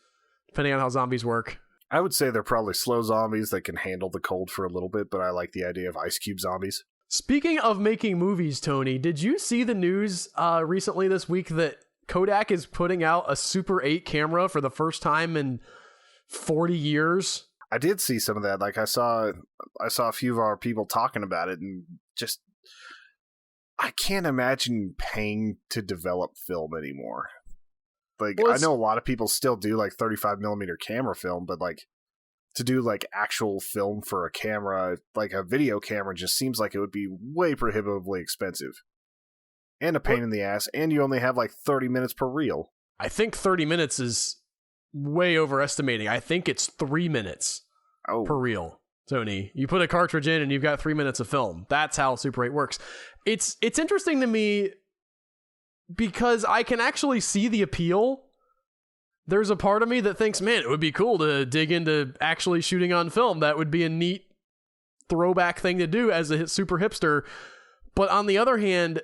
depending on how zombies work.
I would say they're probably slow zombies that can handle the cold for a little bit, but I like the idea of ice cube zombies.
Speaking of making movies, Tony, did you see the news recently this week that Kodak is putting out a Super 8 camera for the first time in 40 years?
I did see some of that. Like I saw a few of our people talking about it, and just I can't imagine paying to develop film anymore. Like, I know a lot of people still do like 35mm camera film, but like to do like actual film for a camera, like a video camera, just seems like it would be way prohibitively expensive and a pain in the ass. And you only have like 30 minutes per reel.
I think 30 minutes is way overestimating. I think it's 3 minutes per reel, Tony. You put a cartridge in and you've got 3 minutes of film. That's how Super 8 works. It's interesting to me because I can actually see the appeal. There's a part of me that thinks, man, it would be cool to dig into actually shooting on film. That would be a neat throwback thing to do as a super hipster. But on the other hand,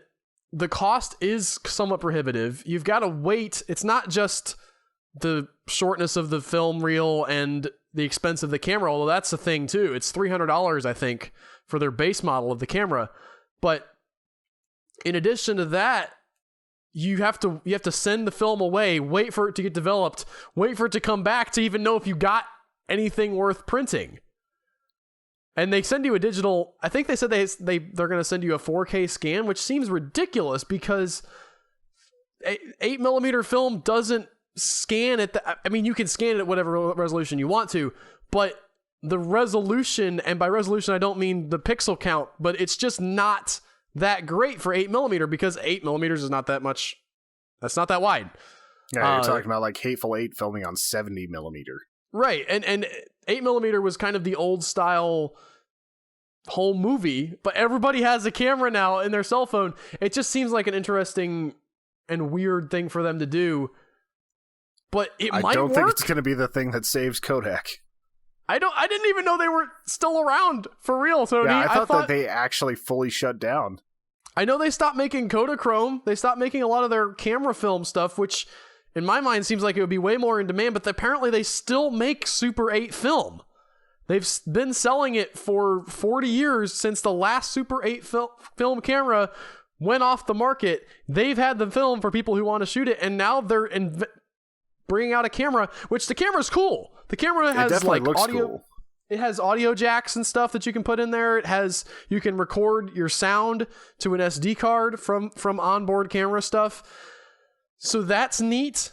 the cost is somewhat prohibitive. You've got to wait. It's not just the shortness of the film reel and the expense of the camera, although that's a thing too. It's $300, I think, for their base model of the camera. But in addition to that, you have to send the film away, wait for it to get developed, wait for it to come back to even know if you got anything worth printing. And they send you a digital, I think they said they're going to send you a 4K scan, which seems ridiculous because 8mm film doesn't scan at you can scan it at whatever resolution you want to, but the resolution, and by resolution I don't mean the pixel count, but it's just not that great for 8mm because 8mm is not that much, that's not that wide.
Yeah, you're talking about like Hateful Eight filming on 70mm.
Right, and 8mm was kind of the old style home movie, but everybody has a camera now in their cell phone. It just seems like an interesting and weird thing for them to do, but I don't
think it's going to be the thing that saves Kodak.
I didn't even know they were still around for real, Tony.
Yeah, I thought that they actually fully shut down.
I know they stopped making Kodachrome. They stopped making a lot of their camera film stuff, which in my mind seems like it would be way more in demand, but apparently they still make Super 8 film. They've been selling it for 40 years since the last Super 8 film camera went off the market. They've had the film for people who want to shoot it, and now they're bringing out a camera, which the camera's cool. The camera has like audio. Cool. It has audio jacks and stuff that you can put in there. You can record your sound to an SD card from onboard camera stuff. So that's neat.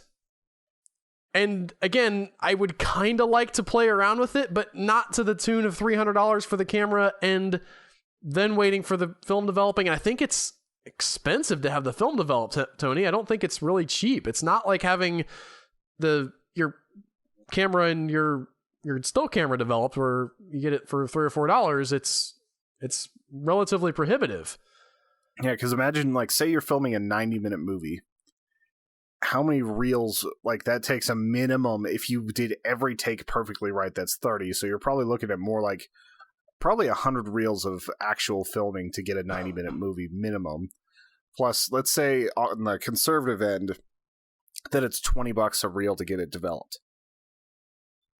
And again, I would kind of like to play around with it, but not to the tune of $300 for the camera and then waiting for the film developing. And I think it's expensive to have the film developed, Tony. I don't think it's really cheap. It's not like having your camera and your still camera developed where you get it for $3 or $4. It's relatively prohibitive.
Yeah, because imagine, like, say you're filming a 90-minute movie. How many reels, like, that takes a minimum, if you did every take perfectly right, that's 30. So you're probably looking at more like probably 100 reels of actual filming to get a 90-minute movie minimum. Plus, let's say on the conservative end that it's $20 a reel to get it developed.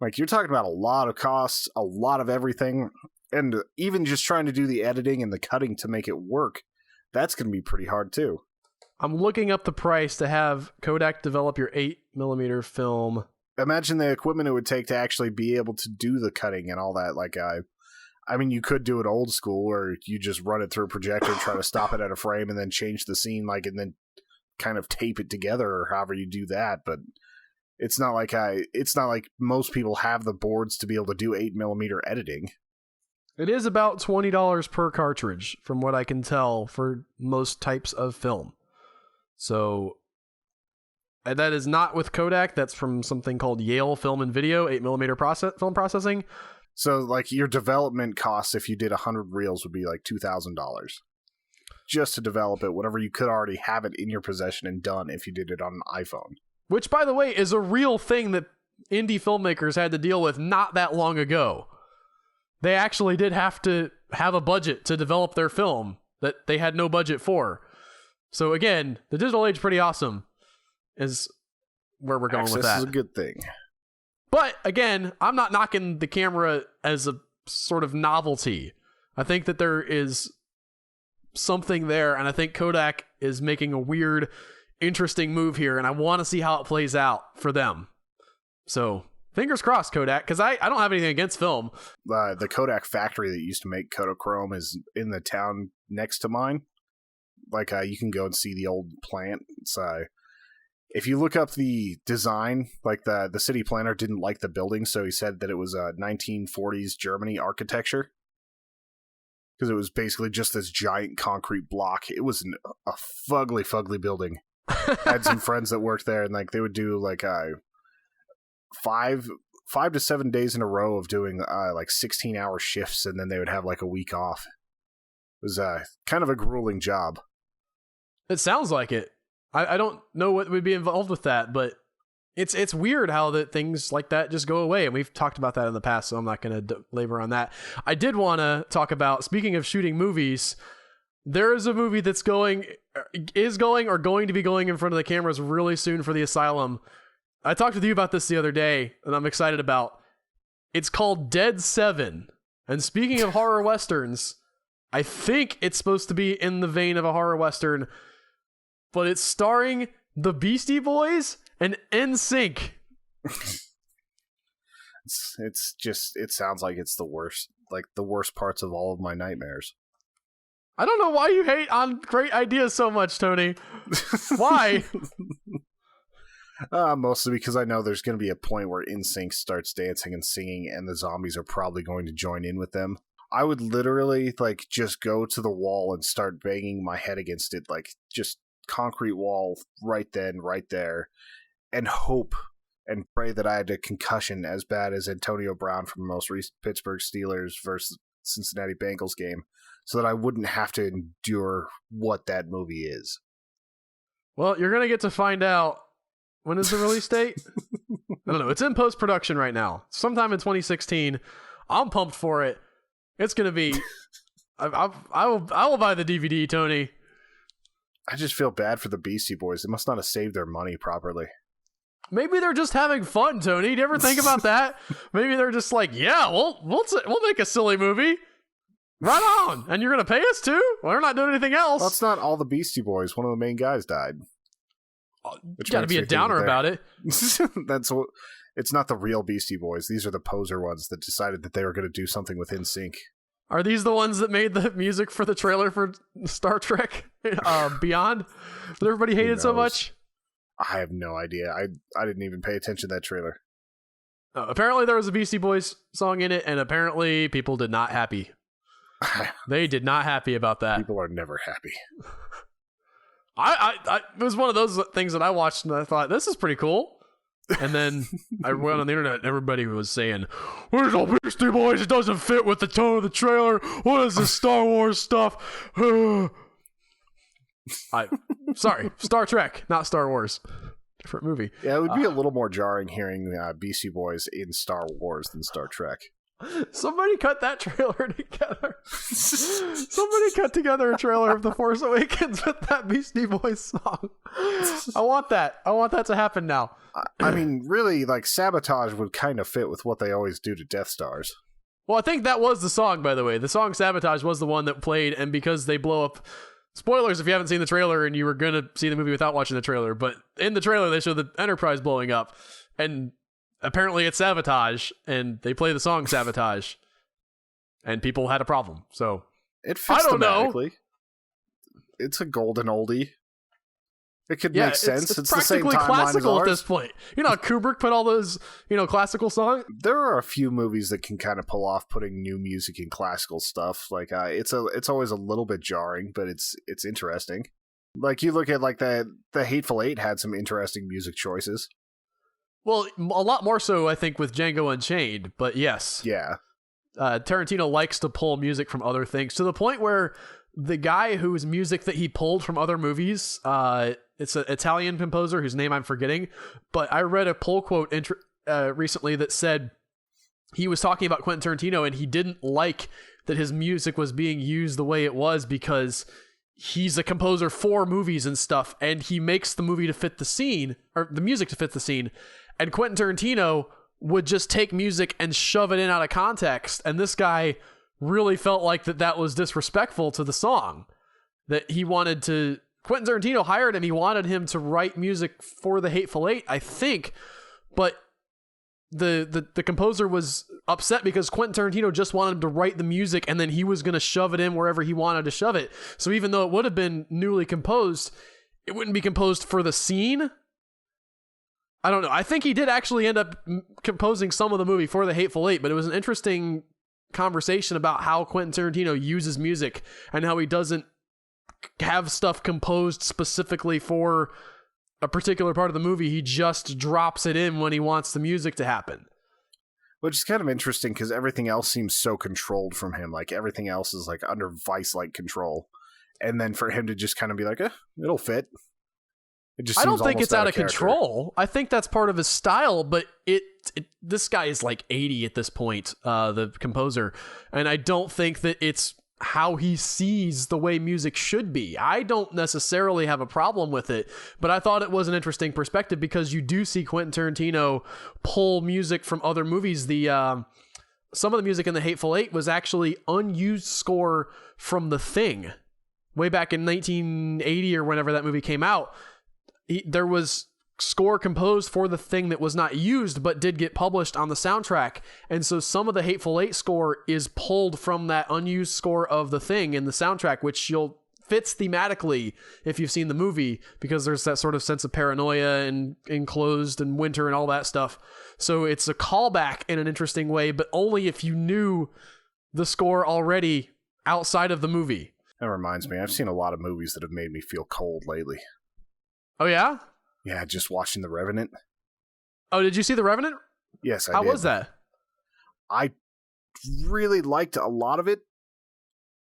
Like, you're talking about a lot of costs, a lot of everything, and even just trying to do the editing and the cutting to make it work, that's going to be pretty hard too.
I'm looking up the price to have Kodak develop your 8mm film.
Imagine the equipment it would take to actually be able to do the cutting and all that. Like, I mean, you could do it old school where you just run it through a projector, try to stop it at a frame, and then change the scene, like, and then kind of tape it together, or however you do that. But it's not like most people have the boards to be able to do 8mm editing.
It is about $20 per cartridge, from what I can tell, for most types of film. So, and that is not with Kodak. That's from something called Yale Film and Video, 8mm film processing.
So, like, your development costs, if you did 100 reels, would be like $2,000. Just to develop it, whatever you could already have it in your possession and done if you did it on an iPhone.
Which, by the way, is a real thing that indie filmmakers had to deal with not that long ago. They actually did have to have a budget to develop their film that they had no budget for. So again, the digital age, pretty awesome, is where we're going with that.
This is a good thing.
But again, I'm not knocking the camera as a sort of novelty. I think that there is something there, and I think Kodak is making a weird, interesting move here, and I want to see how it plays out for them. So fingers crossed, Kodak, because I don't have anything against film.
The Kodak factory that used to make Kodachrome is in the town next to mine. Like, you can go and see the old plant. It's if you look up the design, like the city planner didn't like the building, so he said that it was a 1940s Germany architecture. Because it was basically just this giant concrete block. It was a fugly building. I had some friends that worked there, and like they would do like five to 7 days in a row of doing like 16-hour shifts, and then they would have like a week off. It was kind of a grueling job.
It sounds like it. I don't know what would be involved with that, but it's weird how that things like that just go away, and we've talked about that in the past, so I'm not going to labor on that. I did want to talk about, speaking of shooting movies, there is a movie that's going to be going in front of the cameras really soon for the Asylum. I talked with you about this the other day, and I'm excited about. It's called Dead 7. And speaking of horror westerns, I think it's supposed to be in the vein of a horror western, but it's starring the Beastie Boys and NSYNC.
It sounds like it's the worst, like the worst parts of all of my nightmares.
I don't know why you hate on great ideas so much, Tony. Why?
Mostly because I know there's going to be a point where NSYNC starts dancing and singing, and the zombies are probably going to join in with them. I would literally like just go to the wall and start banging my head against it, like just concrete wall right then, right there, and hope and pray that I had a concussion as bad as Antonio Brown from the most recent Pittsburgh Steelers versus Cincinnati Bengals game, so that I wouldn't have to endure what that movie is.
Well, you're going to get to find out. When is the release date? I don't know. It's in post-production right now. Sometime in 2016. I'm pumped for it. It's going to be... I will buy the DVD, Tony.
I just feel bad for the Beastie Boys. They must not have saved their money properly.
Maybe they're just having fun, Tony. Do you ever think about that? Maybe they're just like, yeah, we'll make a silly movie. Right on. And you're going to pay us too? Well, we're not doing anything else.
Well, it's not all the Beastie Boys. One of the main guys died.
You got to be a downer about it.
It's not the real Beastie Boys. These are the poser ones that decided that they were going to do something with NSYNC.
Are these the ones that made the music for the trailer for Star Trek Beyond that everybody hated so much?
I have no idea. I didn't even pay attention to that trailer.
Apparently there was a Beastie Boys song in it, and apparently people did not happy. They did not happy about that.
People are never happy.
It was one of those things that I watched and I thought, this is pretty cool. And then I went on the internet and everybody was saying, where's all Beastie Boys? It doesn't fit with the tone of the trailer. What is this Star Wars stuff? Sorry, Star Trek, not Star Wars. Different movie.
Yeah, it would be a little more jarring hearing Beastie Boys in Star Wars than Star Trek.
Somebody cut that trailer together. Somebody cut together a trailer of The Force Awakens with that Beastie Boys song. I want that. I want that to happen now.
I mean, really, like, Sabotage would kind of fit with what they always do to Death Stars.
Well, I think that was the song, by the way. The song Sabotage was the one that played, and because they blow up... Spoilers if you haven't seen the trailer and you were going to see the movie without watching the trailer, but in the trailer they show the Enterprise blowing up, and apparently it's Sabotage, and they play the song Sabotage, and people had a problem. So
it fits
I don't
thematically.
know.
It's a golden oldie. It could make sense.
It's
the same
practically
timeline
classical
as
at this point. You know how Kubrick put all those, classical songs?
There are a few movies that can kind of pull off putting new music in classical stuff. Like it's always a little bit jarring, but it's interesting. Like you look at like the Hateful Eight had some interesting music choices.
Well, a lot more so I think with Django Unchained, but yes.
Yeah.
Tarantino likes to pull music from other things to the point where the guy whose music that he pulled from other movies, it's an Italian composer whose name I'm forgetting, but I read a pull quote recently that said he was talking about Quentin Tarantino and he didn't like that his music was being used the way it was because he's a composer for movies and stuff, and he makes the movie to fit the scene, or the music to fit the scene, and Quentin Tarantino would just take music and shove it in out of context, and this guy really felt like that was disrespectful to the song, that he wanted to... Quentin Tarantino hired him. He wanted him to write music for The Hateful Eight, I think, but the composer was upset because Quentin Tarantino just wanted him to write the music and then he was going to shove it in wherever he wanted to shove it. So even though it would have been newly composed, it wouldn't be composed for the scene. I don't know. I think he did actually end up composing some of the movie for The Hateful Eight, but it was an interesting conversation about how Quentin Tarantino uses music and how he doesn't have stuff composed specifically for a particular part of the movie. He just drops it in when he wants the music to happen.
Which is kind of interesting because everything else seems so controlled from him. Like everything else is like under vice-like control. And then for him to just kind of be like, it'll fit.
I don't think it's out of control. I think that's part of his style, but this guy is like 80 at this point, the composer, and I don't think that it's how he sees the way music should be. I don't necessarily have a problem with it, but I thought it was an interesting perspective because you do see Quentin Tarantino pull music from other movies. Some of the music in The Hateful Eight was actually unused score from The Thing. Way back in 1980 or whenever that movie came out, there was score composed for The Thing that was not used but did get published on the soundtrack, and so some of the Hateful Eight score is pulled from that unused score of The Thing in the soundtrack, which fits thematically if you've seen the movie, because there's that sort of sense of paranoia and enclosed and winter and all that stuff. So it's a callback in an interesting way, but only if you knew the score already outside of the movie.
That reminds me, I've seen a lot of movies that have made me feel cold lately.
Oh, yeah?
Yeah, just watching The Revenant.
Oh, did you see The Revenant?
Yes, I did.
How was that?
I really liked a lot of it.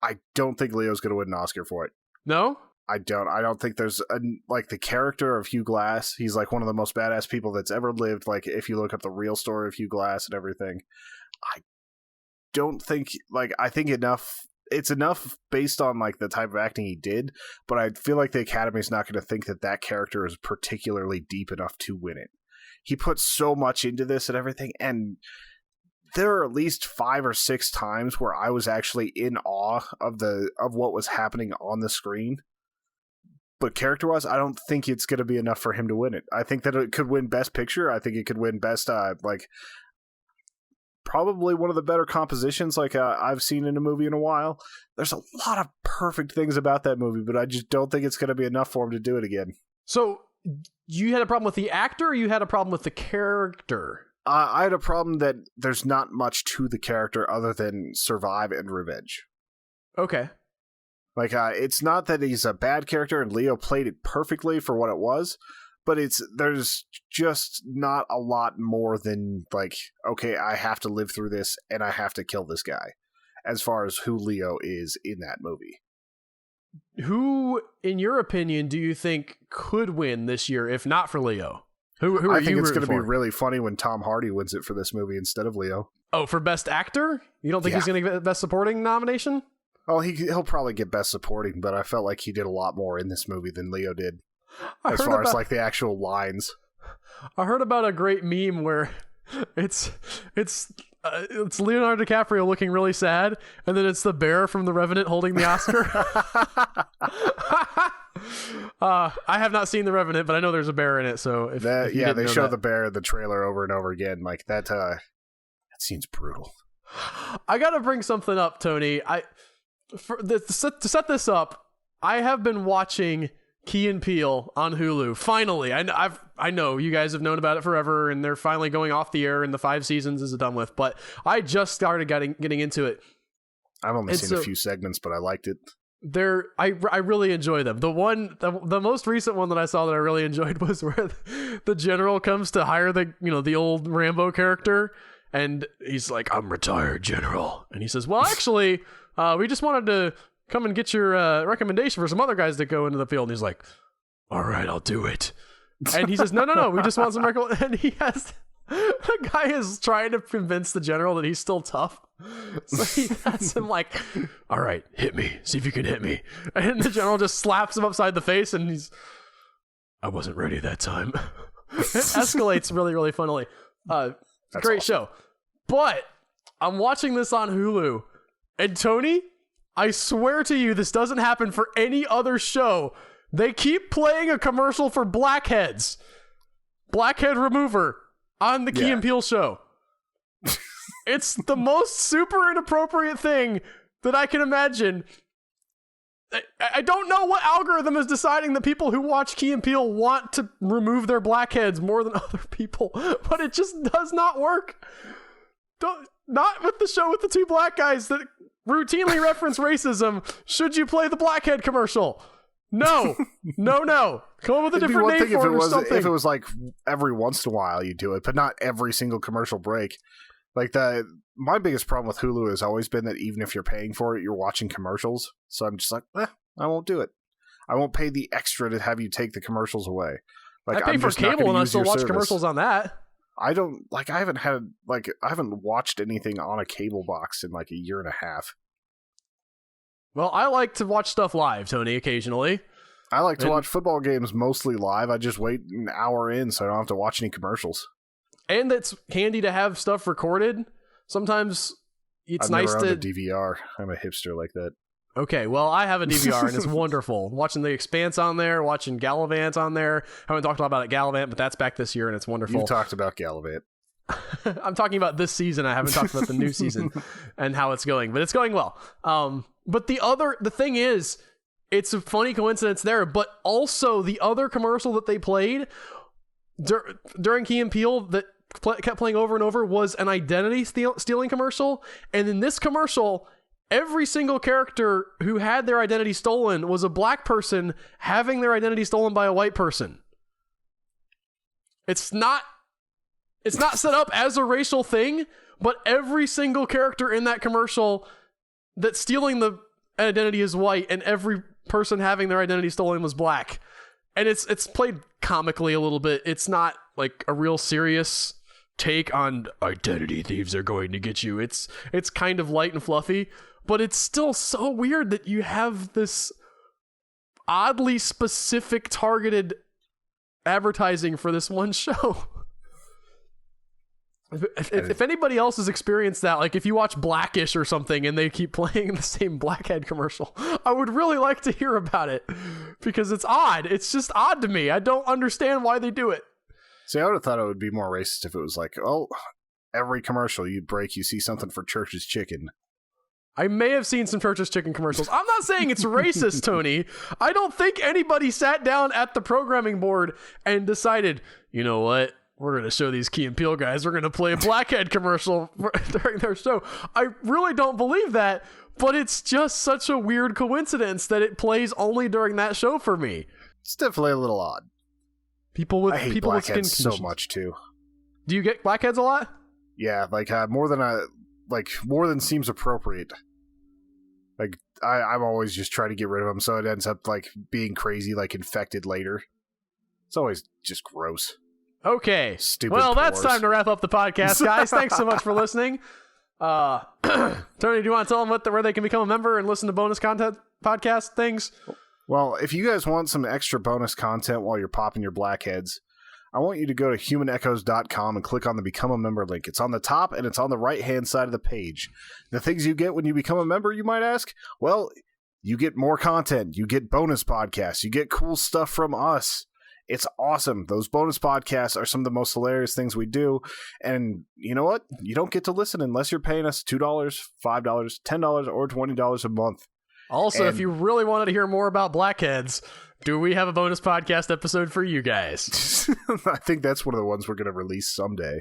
I don't think Leo's going to win an Oscar for it.
No?
I don't think there's the character of Hugh Glass. He's like one of the most badass people that's ever lived. Like if you look up the real story of Hugh Glass and everything, I don't think I think it's enough based on like the type of acting he did, but I feel like the Academy's not going to think that character is particularly deep enough to win it. He put so much into this and everything, and there are at least 5 or 6 times where I was actually in awe of what was happening on the screen. But character-wise, I don't think it's going to be enough for him to win it. I think that it could win Best Picture. I think it could win Best probably one of the better compositions I've seen in a movie in a while. There's a lot of perfect things about that movie, but I just don't think it's going to be enough for him to do it again.
So you had a problem with the actor, or you had a problem with the character?
I had a problem that there's not much to the character other than survive and revenge.
Okay.
It's not that he's a bad character, and Leo played it perfectly for what it was, but there's just not a lot more than okay, I have to live through this and I have to kill this guy, as far as who Leo is in that movie.
Who, in your opinion, do you think could win this year if not for Leo? Who are you?
I think it's going to be really funny when Tom Hardy wins it for this movie instead of Leo.
Oh, for Best Actor? You don't think he's going to get Best Supporting nomination?
Oh, he'll probably get Best Supporting, but I felt like he did a lot more in this movie than Leo did. As far as the actual lines.
I heard about a great meme where it's Leonardo DiCaprio looking really sad, and then it's the bear from The Revenant holding the Oscar. I have not seen The Revenant, but I know there's a bear in it. So if
they show the bear in the trailer over and over again. Like that scene's brutal.
I got to bring something up, Tony. To set this up, I have been watching Key and Peele on Hulu. Finally, I know you guys have known about it forever, and they're finally going off the air, and the 5 seasons is done with. But I just started getting into it.
I've only seen a few segments, but I liked it.
I really enjoy them. The most recent one that I saw that I really enjoyed was where the general comes to hire the old Rambo character, and he's like, "I'm retired, General," and he says, "Well, actually, we just wanted to come and get your recommendation for some other guys to go into the field." And he's like, "All right, I'll do it." And he says, no, we just want some recommendation. And the guy is trying to convince the general that he's still tough. So he has him like, "All right, hit me. See if you can hit me." And the general just slaps him upside the face, and "I wasn't ready that time." It escalates really, really funnily. Great awesome show. But I'm watching this on Hulu, and Tony, I swear to you, this doesn't happen for any other show. They keep playing a commercial for blackheads. Blackhead remover on the Key and Peele show. It's the most super inappropriate thing that I can imagine. I don't know what algorithm is deciding that people who watch Key and Peele want to remove their blackheads more than other people, but it just does not work. Not with the show with the 2 black guys that routinely reference racism. Should you play the blackhead commercial? No. Come up with a
It'd be
different
one
name
thing
for it or something.
if it was like every once in a while you do it, but not every single commercial break. Like my biggest problem with Hulu has always been that even if you're paying for it, you're watching commercials. So I'm just like, I won't do it. I won't pay the extra to have you take the commercials away. Like,
I pay for cable and I still watch commercials on that.
I haven't watched anything on a cable box in like a year and a half.
Well, I like to watch stuff live, Tony, occasionally.
I like to watch football games mostly live. I just wait an hour in so I don't have to watch any commercials. And
it's handy to have stuff recorded. Sometimes it's nice to...
I've never owned a DVR. I'm a hipster like that.
Okay, well, I have a DVR and it's wonderful. Watching The Expanse on there, watching Gallivant on there. I haven't talked a lot about Gallivant, but that's back this year and it's wonderful.
You talked about Gallivant.
I'm talking about this season. I haven't talked about the new season and how it's going, but it's going well. But the thing is, it's a funny coincidence there, but also the other commercial that they played during Key and Peele that kept playing over and over was an identity stealing commercial. And in this commercial, every single character who had their identity stolen was a black person having their identity stolen by a white person. It's not set up as a racial thing, but every single character in that commercial that's stealing the identity is white, and every person having their identity stolen was black. And it's played comically a little bit. It's not like a real serious take on identity thieves are going to get you. It's kind of light and fluffy, but it's still so weird that you have this oddly specific targeted advertising for this one show. If anybody else has experienced that, like if you watch Blackish or something and they keep playing the same Blackhead commercial, I would really like to hear about it because it's odd. It's just odd to me. I don't understand why they do it.
See, I would have thought it would be more racist if it was like, oh, every commercial you break, you see something for Church's Chicken.
I may have seen some Church's Chicken commercials. I'm not saying it's racist, Tony. I don't think anybody sat down at the programming board and decided, you know what? We're going to show these Key and Peele guys. We're going to play a Blackhead commercial during their show. I really don't believe that, but it's just such a weird coincidence that it plays only during that show for me.
It's definitely a little odd.
I hate
blackheads so much too.
Do you get blackheads a lot?
Yeah, like more than seems appropriate. Like I'm always just trying to get rid of them, so it ends up like being crazy, like infected later. It's always just gross.
Okay.
Stupid
well,
pores.
that's time to wrap up the podcast, guys. Thanks so much for listening. Tony, do you want to tell them where they can become a member and listen to bonus content podcast things?
Well, if you guys want some extra bonus content while you're popping your blackheads, I want you to go to humanechoes.com and click on the Become a Member link. It's on the top and it's on the right-hand side of the page. The things you get when you become a member, you might ask? Well, you get more content. You get bonus podcasts. You get cool stuff from us. It's awesome. Those bonus podcasts are some of the most hilarious things we do. And you know what? You don't get to listen unless you're paying us $2, $5, $10, or $20 a month.
Also, if you really wanted to hear more about blackheads, do we have a bonus podcast episode for you guys?
I think that's one of the ones we're going to release someday.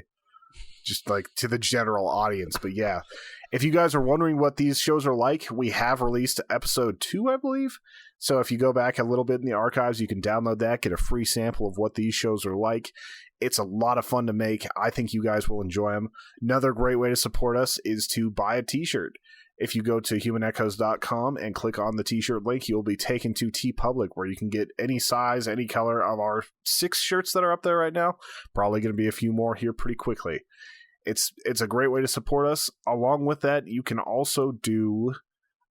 Just like to the general audience. But yeah, if you guys are wondering what these shows are like, we have released episode 2, I believe. So if you go back a little bit in the archives, you can download that, get a free sample of what these shows are like. It's a lot of fun to make. I think you guys will enjoy them. Another great way to support us is to buy a t-shirt. If you go to humanechoes.com and click on the t-shirt link, you'll be taken to TeePublic, where you can get any size, any color of our 6 shirts that are up there right now. Probably going to be a few more here pretty quickly. It's a great way to support us. Along with that, you can also do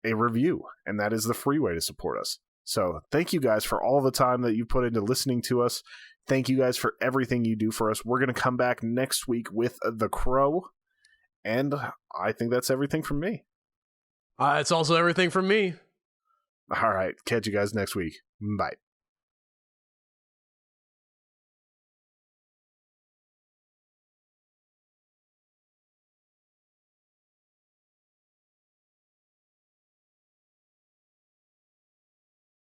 a review, and that is the free way to support us. So thank you guys for all the time that you put into listening to us. Thank you guys for everything you do for us. We're going to come back next week with The Crow, and I think that's everything from me.
It's also everything from me.
All right. Catch you guys next week. Bye.